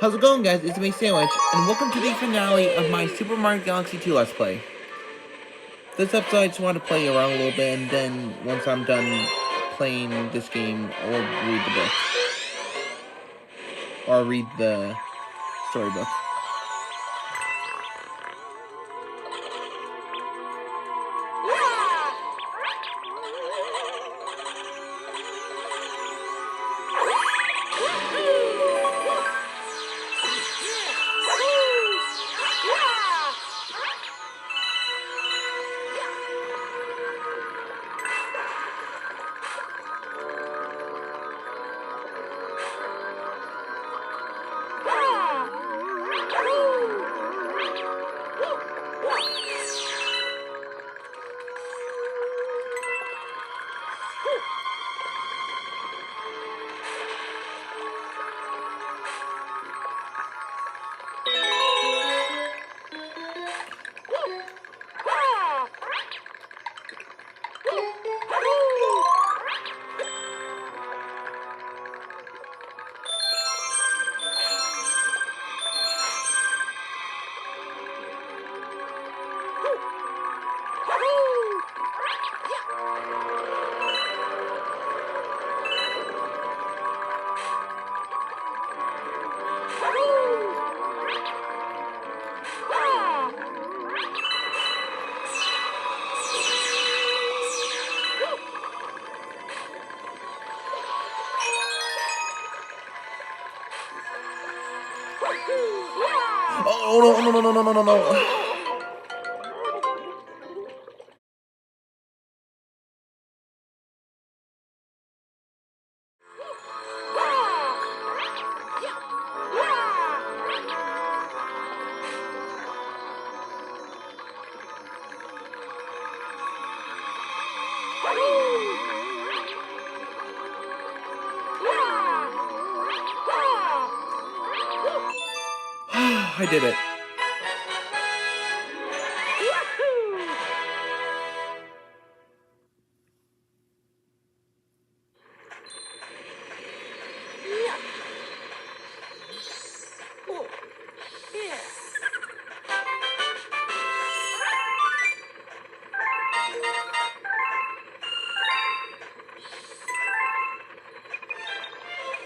How's it going, guys? It's me, Sandwich, and welcome to the finale of my Super Mario Galaxy 2 Let's Play. This episode, I just want to play around a little bit, and then once I'm done playing this game, I'll read the book. Or read the storybook. Oh, no, no, no, no, no, no, no. I did it.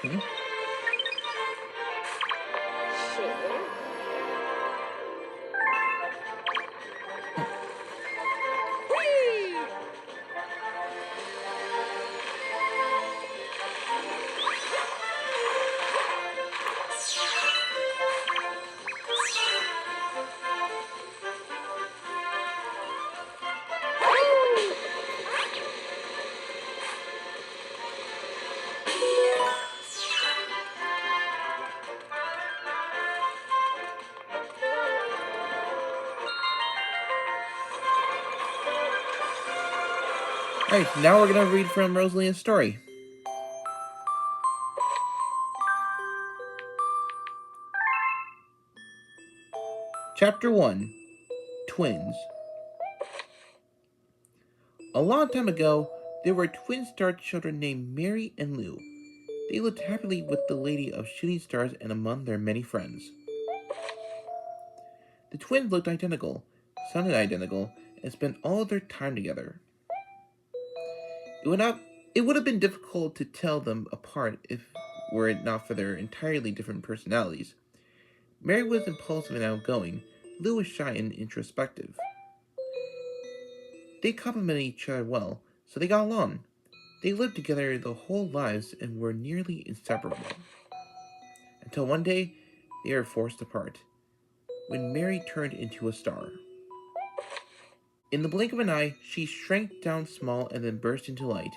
Hmm? Alright, now we're gonna read from Rosalina's story. Chapter 1, Twins. A long time ago, there were twin star children named Mary and Lou. They lived happily with the Lady of Shooting Stars and among their many friends. The twins looked identical, sounded identical, and spent all of their time together. It would have been difficult to tell them apart if were it not for their entirely different personalities. Mary was impulsive and outgoing. Lou was shy and introspective. They complemented each other well, so they got along. They lived together their whole lives and were nearly inseparable. Until one day, they were forced apart, when Mary turned into a star. In the blink of an eye, she shrank down small and then burst into light.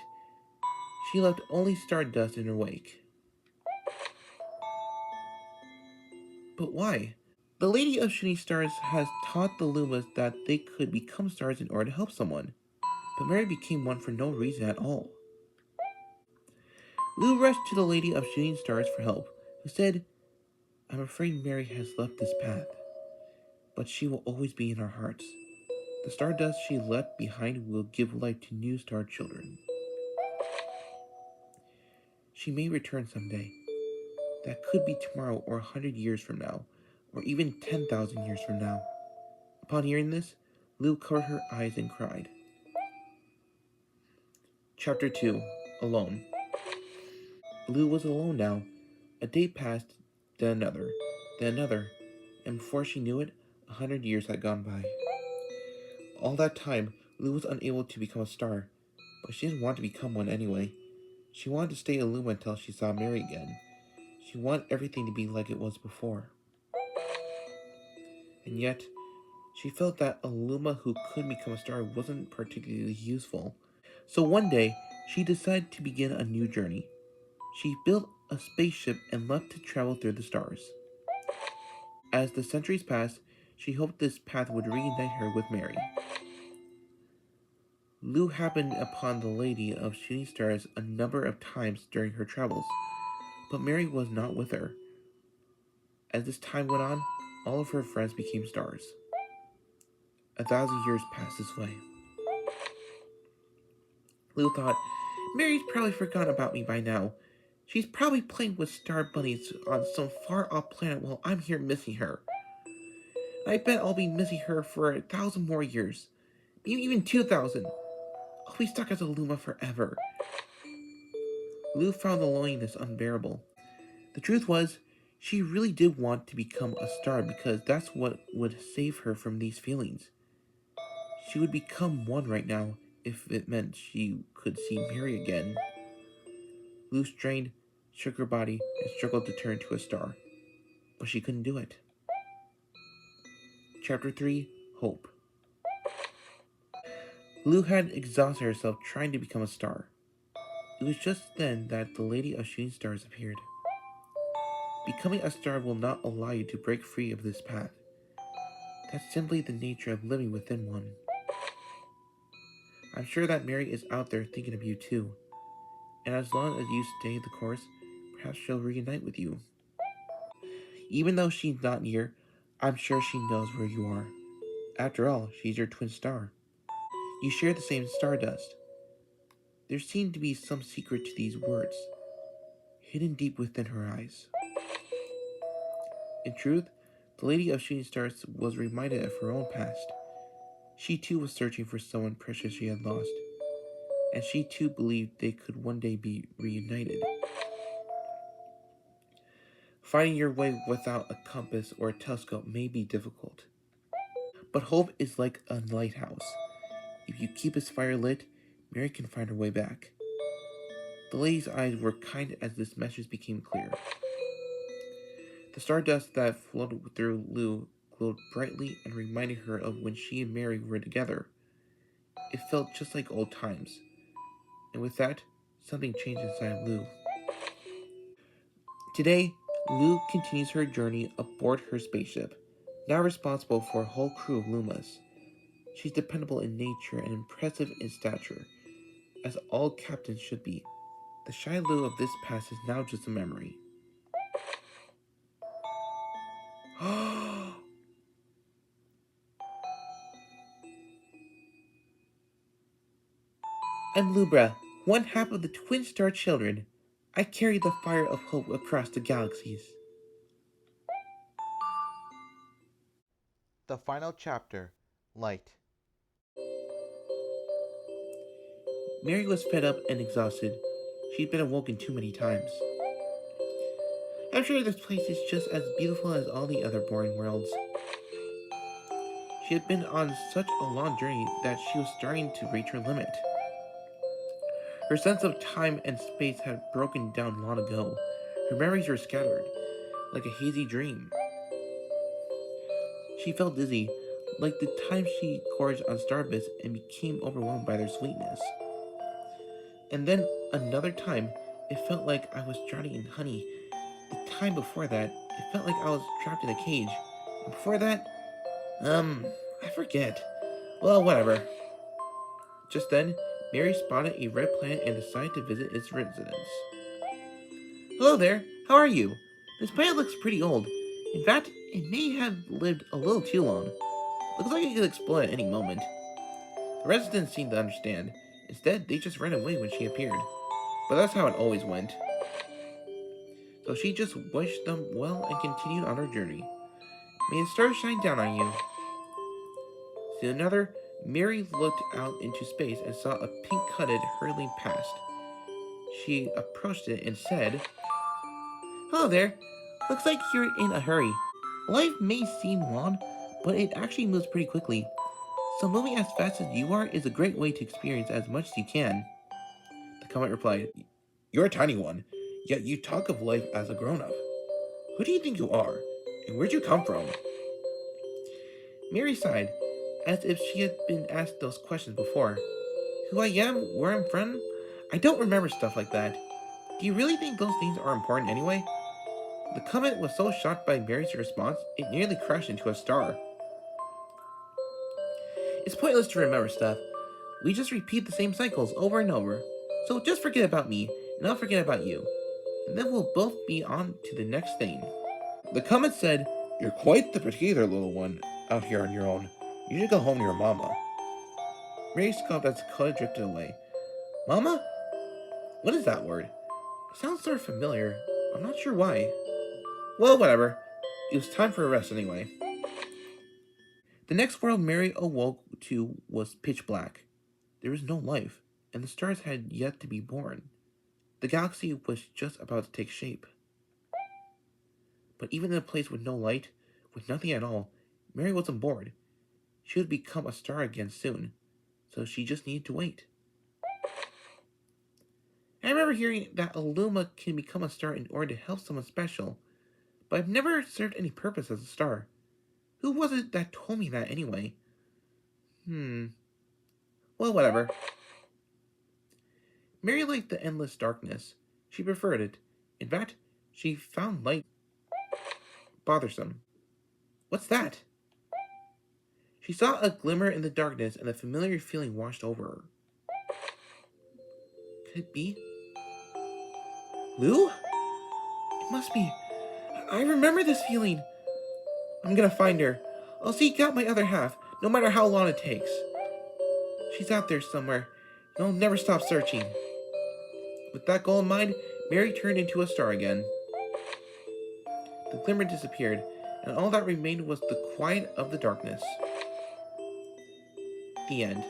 She left only stardust in her wake. But why? The Lady of Shooting Stars has taught the Lumas that they could become stars in order to help someone, but Mary became one for no reason at all. Lou rushed to the Lady of Shooting Stars for help, who said, "I'm afraid Mary has left this path, but she will always be in our hearts. The stardust she left behind will give life to new star children. She may return someday." That could be tomorrow or 100 years from now, or even 10,000 years from now. Upon hearing this, Lou covered her eyes and cried. Chapter 2. Alone. Lou was alone now. A day passed, then another, and before she knew it, 100 years had gone by. All that time, Lou was unable to become a star, but she didn't want to become one anyway. She wanted to stay a Luma until she saw Mary again. She wanted everything to be like it was before. And yet, she felt that a Luma who could become a star wasn't particularly useful. So one day, she decided to begin a new journey. She built a spaceship and left to travel through the stars. As the centuries passed, she hoped this path would reunite her with Mary. Lou happened upon the Lady of Shooting Stars a number of times during her travels, but Mary was not with her. As this time went on, all of her friends became stars. 1,000 years passed this way. Lou thought, Mary's probably forgotten about me by now. She's probably playing with star bunnies on some far-off planet while I'm here missing her. I bet I'll be missing her for 1,000 more years. Maybe even 2,000. I'll be stuck as a Luma forever. Lou found the loneliness unbearable. The truth was, she really did want to become a star because that's what would save her from these feelings. She would become one right now if it meant she could see Mary again. Lou strained, shook her body, and struggled to turn to a star. But she couldn't do it. Chapter 3. Hope. Lou had exhausted herself trying to become a star. It was just then that the Lady of Shooting Stars appeared. Becoming a star will not allow you to break free of this path. That's simply the nature of living within one. I'm sure that Mary is out there thinking of you too. And as long as you stay the course, perhaps she'll reunite with you. Even though she's not near, I'm sure she knows where you are. After all, she's your twin star. You share the same stardust. There seemed to be some secret to these words, hidden deep within her eyes. In truth, the Lady of Shooting Stars was reminded of her own past. She too was searching for someone precious she had lost, and she too believed they could one day be reunited. Finding your way without a compass or a telescope may be difficult, but hope is like a lighthouse. If you keep its fire lit, Mary can find her way back. The lady's eyes were kind as this message became clear. The stardust that floated through Lou glowed brightly and reminded her of when she and Mary were together. It felt just like old times. And with that, something changed inside Lou. Today, Lou continues her journey aboard her spaceship, now responsible for a whole crew of Lumas. She's dependable in nature and impressive in stature, as all captains should be. The shy Lou of this past is now just a memory. I'm Lubra, one half of the Twin Star Children. I carry the fire of hope across the galaxies. The final chapter, Light. Mary was fed up and exhausted. She'd been awoken too many times. I'm sure this place is just as beautiful as all the other boring worlds. She had been on such a long journey that she was starting to reach her limit. Her sense of time and space had broken down long ago. Her memories were scattered, like a hazy dream. She felt dizzy, like the time she gorged on starbits and became overwhelmed by their sweetness. And then another time, it felt like I was drowning in honey. The time before that, it felt like I was trapped in a cage. And before that, I forget. Well, whatever. Just then, Mary spotted a red planet and decided to visit its residents. Hello there, how are you? This planet looks pretty old. In fact, it may have lived a little too long. Looks like it could explode at any moment. The residents seemed to understand. Instead, they just ran away when she appeared. But that's how it always went. so she just wished them well and continued on her journey. May the stars shine down on you. Soon another, Mary looked out into space and saw a pink-coated hurtling past. She approached it and said, "Hello there. Looks like you're in a hurry. Life may seem long, but it actually moves pretty quickly. So moving as fast as you are is a great way to experience as much as you can." The comet replied, "You're a tiny one, yet you talk of life as a grown-up. Who do you think you are? And where'd you come from?" Mary sighed, as if she had been asked those questions before. "Who I am, where I'm from? I don't remember stuff like that. Do you really think those things are important anyway?" The comet was so shocked by Mary's response, it nearly crashed into a star. "It's pointless to remember stuff. We just repeat the same cycles over and over. So just forget about me, and I'll forget about you. And then we'll both be on to the next thing." The comet said, "You're quite the particular little one out here on your own. You should go home to your mama." Mary scoffed as the comet drifted away. "Mama? What is that word? It sounds sort of familiar. I'm not sure why." Well, whatever. It was time for a rest anyway. The next world Mary awoke to was pitch black. There was no life, and the stars had yet to be born. The galaxy was just about to take shape. But even in a place with no light, with nothing at all, Mary wasn't bored. She would become a star again soon, so she just needed to wait. I remember hearing that a Luma can become a star in order to help someone special, but I've never served any purpose as a star. Who was it that told me that anyway? Well, whatever. Mary liked the endless darkness. She preferred it. In fact, she found light bothersome. What's that? She saw a glimmer in the darkness and a familiar feeling washed over her. Could it be Lou? It must be. I remember this feeling. I'm gonna find her. I'll seek out my other half, no matter how long it takes. She's out there somewhere, and I'll never stop searching. With that goal in mind, Mary turned into a star again. The glimmer disappeared, and all that remained was the quiet of the darkness. The end.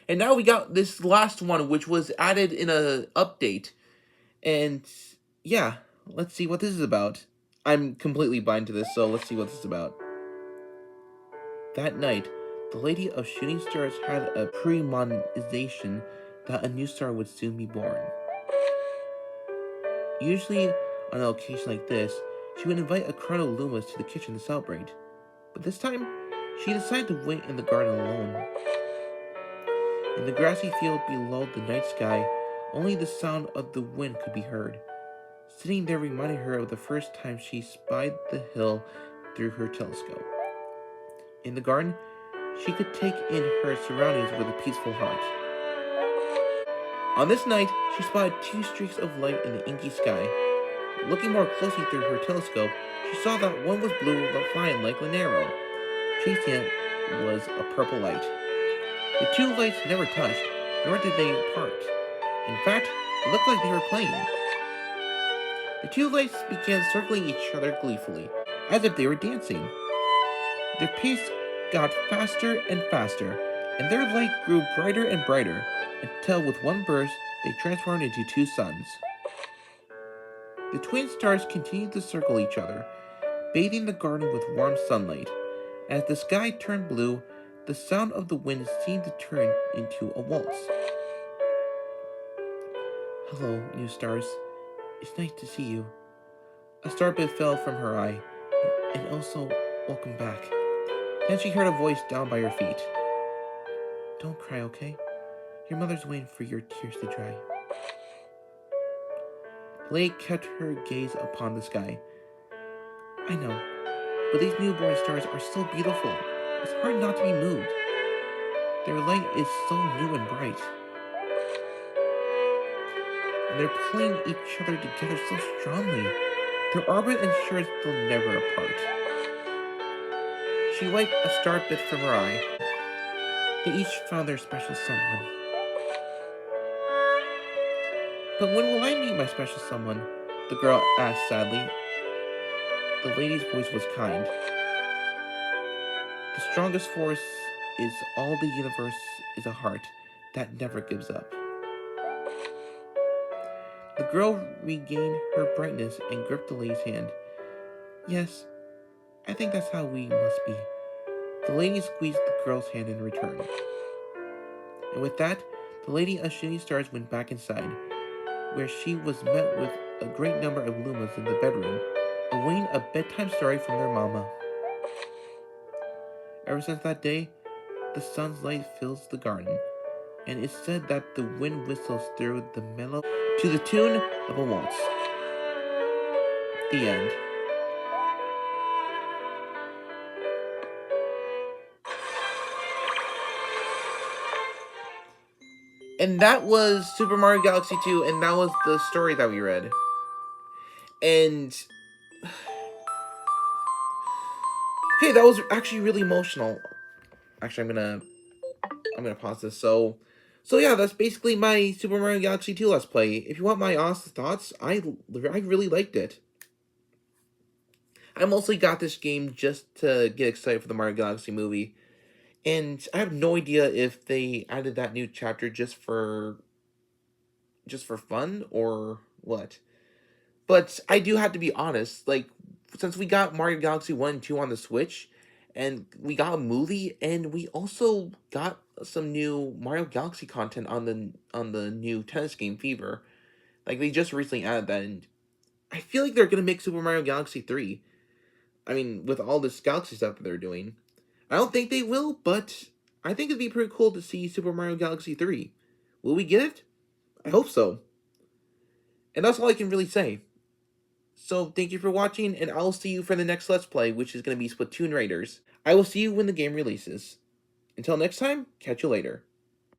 And now we got this last one, which was added in a update. And yeah, let's see what this is about. I'm completely blind to this, so let's see what this is about. That night, the Lady of Shooting Stars had a premonization that a new star would soon be born. Usually, on an occasion like this, she would invite a crowd of Lumas to the kitchen to celebrate. But this time, she decided to wait in the garden alone. In the grassy field below the night sky, only the sound of the wind could be heard. Sitting there reminded her of the first time she spied the hill through her telescope. In the garden, she could take in her surroundings with a peaceful heart. On this night, she spotted two streaks of light in the inky sky. Looking more closely through her telescope, she saw that one was blue but flying like an arrow. Chasing it was a purple light. The two lights never touched, nor did they part. In fact, it looked like they were playing. The two lights began circling each other gleefully, as if they were dancing. Their pace got faster and faster, and their light grew brighter and brighter, until with one burst, they transformed into two suns. The twin stars continued to circle each other, bathing the garden with warm sunlight. As the sky turned blue, the sound of the wind seemed to turn into a waltz. "Hello, new stars. It's nice to see you." A starbit fell from her eye, and also, "Welcome back." Then she heard a voice down by her feet. "Don't cry, okay? Your mother's waiting for your tears to dry." The lady kept her gaze upon the sky. "I know, but these newborn stars are so beautiful. It's hard not to be moved. Their light is so new and bright. And they're pulling each other together so strongly. Their orbit ensures they'll never apart." She wiped a starbit from her eye. They each found their special someone. But when will I meet my special someone? The girl asked sadly. The lady's voice was kind. The strongest force is all the universe is a heart that never gives up. The girl regained her brightness and gripped the lady's hand. Yes, I think that's how we must be. The lady squeezed the girl's hand in return. And with that, the lady of shooting stars went back inside, where she was met with a great number of Lumas in the bedroom, awaiting a bedtime story from their mama. Ever since that day, the sun's light fills the garden, and it's said that the wind whistles through the mellow to the tune of a waltz. The end. And that was Super Mario Galaxy 2, and that was the story that we read. And okay, that was actually really emotional. Actually, I'm gonna pause this. So yeah, that's basically my Super Mario Galaxy 2 Let's Play. If you want my honest thoughts, I really liked it. I mostly got this game just to get excited for the Mario Galaxy movie. And I have no idea if they added that new chapter just for fun or what. But I do have to be honest, like since we got Mario Galaxy 1 and 2 on the Switch and we got a movie and we also got some new Mario Galaxy content on the new tennis game Fever. Like they just recently added that and I feel like they're going to make Super Mario Galaxy 3. I mean, with all this Galaxy stuff that they're doing. I don't think they will, but I think it'd be pretty cool to see Super Mario Galaxy 3. Will we get it? I hope so. And that's all I can really say. So thank you for watching, and I'll see you for the next Let's Play, which is going to be Splatoon Raiders. I will see you when the game releases. Until next time, catch you later.